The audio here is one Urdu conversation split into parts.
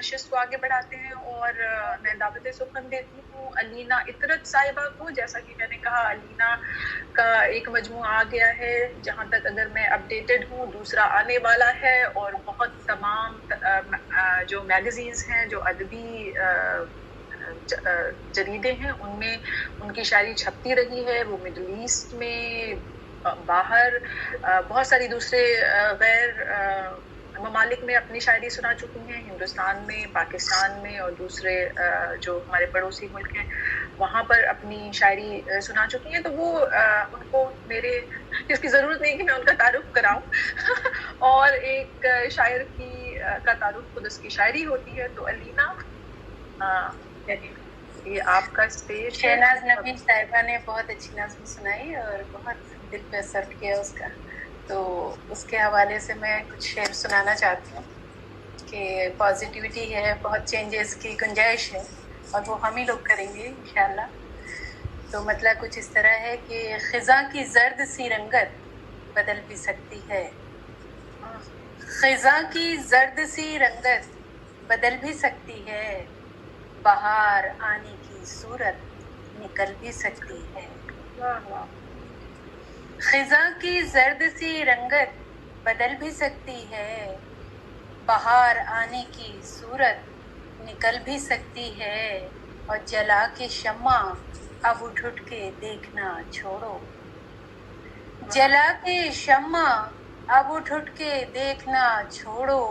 نشست کو آگے بڑھاتے ہیں اور میں دعوت سخن دیتی ہوں علینا اطرت صاحبہ کو. جیسا کہ میں نے کہا علینا کا ایک مجموعہ آ گیا ہے, جہاں تک اگر میں اپڈیٹڈ ہوں دوسرا آنے والا ہے, اور بہت تمام جو میگزینز ہیں, جو ادبی جریدے ہیں, ان میں ان کی شاعری چھپتی رہی ہے. وہ مڈل ایسٹ میں, باہر بہت ساری دوسرے غیر ممالک میں اپنی شاعری سنا چکی ہیں, ہندوستان میں, پاکستان میں اور دوسرے جو ہمارے پڑوسی ملک ہیں وہاں پر اپنی شاعری سنا چکی ہیں. تو وہ ان کو میرے اس کی ضرورت نہیں کہ میں ان کا تعارف کراؤں اور ایک شاعر کا تعارف خود اس کی شاعری ہوتی ہے. تو علینا یہ آپ کا اسٹیج. شہناز نبی صاحبہ نے بہت اچھی نظم سنائی اور بہت دل پہ اثر کیا اس کا, تو اس کے حوالے سے میں کچھ شعر سنانا چاہتی ہوں کہ پازیٹیوٹی ہے, بہت چینجز کی گنجائش ہے اور وہ ہم ہی لوگ کریں گے انشاءاللہ. تو مطلب کچھ اس طرح ہے کہ خزاں کی زرد سی رنگت بدل بھی سکتی ہے, خزاں کی زرد سی رنگت بدل بھی سکتی ہے, بہار آنے کی صورت نکل بھی سکتی ہے. خزاں کی زرد سی رنگت بدل بھی سکتی ہے, بہار آنے کی صورت نکل بھی سکتی ہے, اور جلا کے شمع اب اٹھ اٹھ کے دیکھنا چھوڑو, جلا کے شمع اب اٹھ اٹھ کے دیکھنا چھوڑو,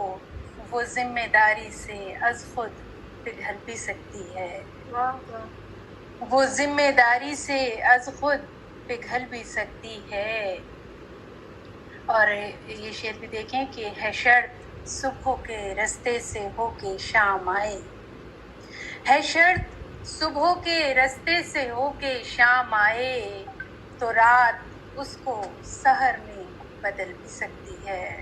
وہ ذمہ داری سے از خود پگھل بھی سکتی ہے, وہ ذمہ داری سے از خود پگھل بھی سکتی ہے. اور یہ شعر بھی دیکھیں کہ ہے شرط صبح کے رستے سے ہو کے شام آئے, ہے شرط صبح کے رستے سے ہو کے شام آئے, تو رات اس کو سحر میں بدل بھی سکتی ہے.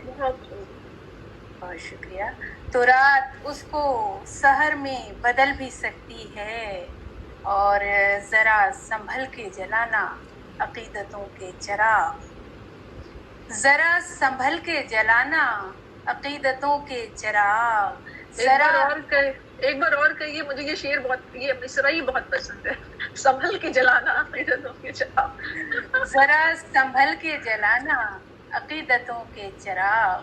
بہت شکریہ. تو رات اس کو سحر میں بدل بھی سکتی ہے, اور ذرا سنبھل کے جلانا عقیدتوں کے چراغ, ذرا سنبھل کے جلانا عقیدتوں کے چراغ. ایک بار اور کہیے, مجھے یہ شعر بہت, یہ مصرعی بہت پسند ہے, سنبھل کے جلانا عقیدتوں کے چراغ. ذرا سنبھل کے جلانا عقیدتوں کے چراغ,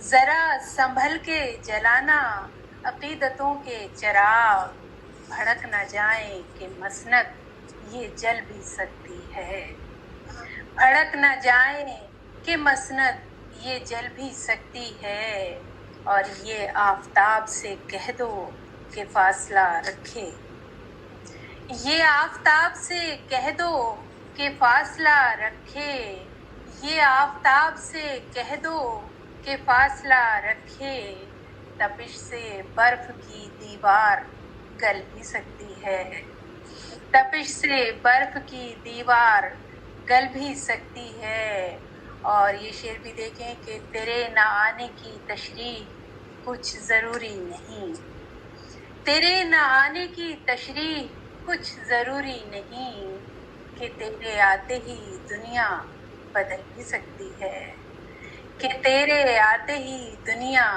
ذرا سنبھل کے جلانا عقیدتوں کے چراغ, بھڑک نہ جائیں کہ مسند یہ جل بھی سکتی ہے, بھڑک نہ جائیں کہ مسند یہ جل بھی سکتی ہے, اور یہ آفتاب سے کہہ دو کہ فاصلہ رکھے, یہ آفتاب سے کہہ دو کہ فاصلہ رکھے, یہ آفتاب سے کہہ دو کہ فاصلہ رکھے, تپش سے برف کی دیوار گل بھی سکتی ہے, تپش سے برف کی دیوار گل بھی سکتی ہے. اور یہ شعر بھی دیکھیں کہ تیرے نہ آنے کی تشریح کچھ ضروری نہیں, تیرے نہ آنے کی تشریح کچھ ضروری نہیں, کہ تیرے آتے ہی دنیا بدل بھی سکتی ہے, کہ تیرے آتے ہی دنیا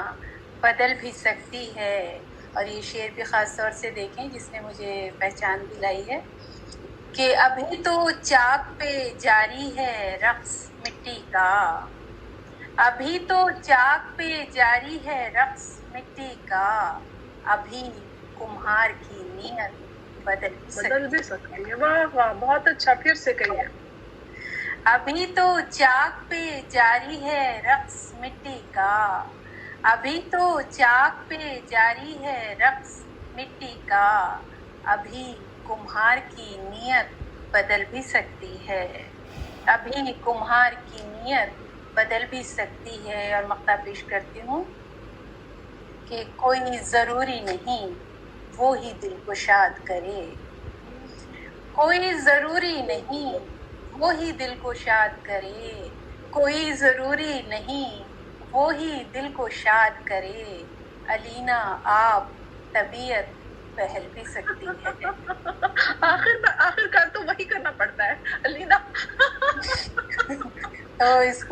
بدل بھی سکتی ہے. اور یہ شعر بھی خاص طور سے دیکھیں جس نے مجھے پہچان دلائی ہے کہ ابھی تو چاک پہ جاری ہے رقص مٹی کا, ابھی تو چاک پہ جاری ہے رقص مٹی کا, ابھی کمہار کی نیت بدل بھی سکتی ہے. واہ واہ, بہت اچھا, پھر سے کہیے. ابھی تو چاک پہ جاری ہے رقص مٹی کا, ابھی تو چاک پہ جاری ہے رقص مٹی کا, ابھی کمہار کی نیت بدل بھی سکتی ہے, ابھی کمہار کی نیت بدل بھی سکتی ہے. اور مقطع پیش کرتی ہوں کہ کوئی ضروری نہیں وہی دل کو شاد کرے, کوئی ضروری نہیں وہی دل کو شاد کرے, کوئی ضروری نہیں وہی دل کو شاد کرے, علینا آپ طبیعت بہل بھی سکتی ہے. آخر کار تو وہی کرنا پڑتا ہے علینا. تو اس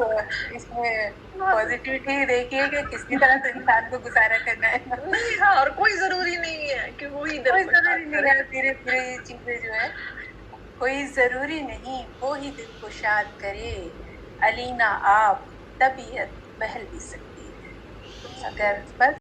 میں پازیٹیوٹی دیکھیے کہ کس کی طرح سے انسان کو گزارا کرنا ہے. نہیں ہاں، اور کوئی ضروری نہیں ہے کہ وہی دل کوئی کو ضروری شاد نہیں کرے. ہے. دھیرے دھیرے یہ چیزیں جو ہے کوئی ضروری نہیں وہی دل کو شاد کرے. علینا آپ طبیعت بہل بھی سکتی ہے اگر بس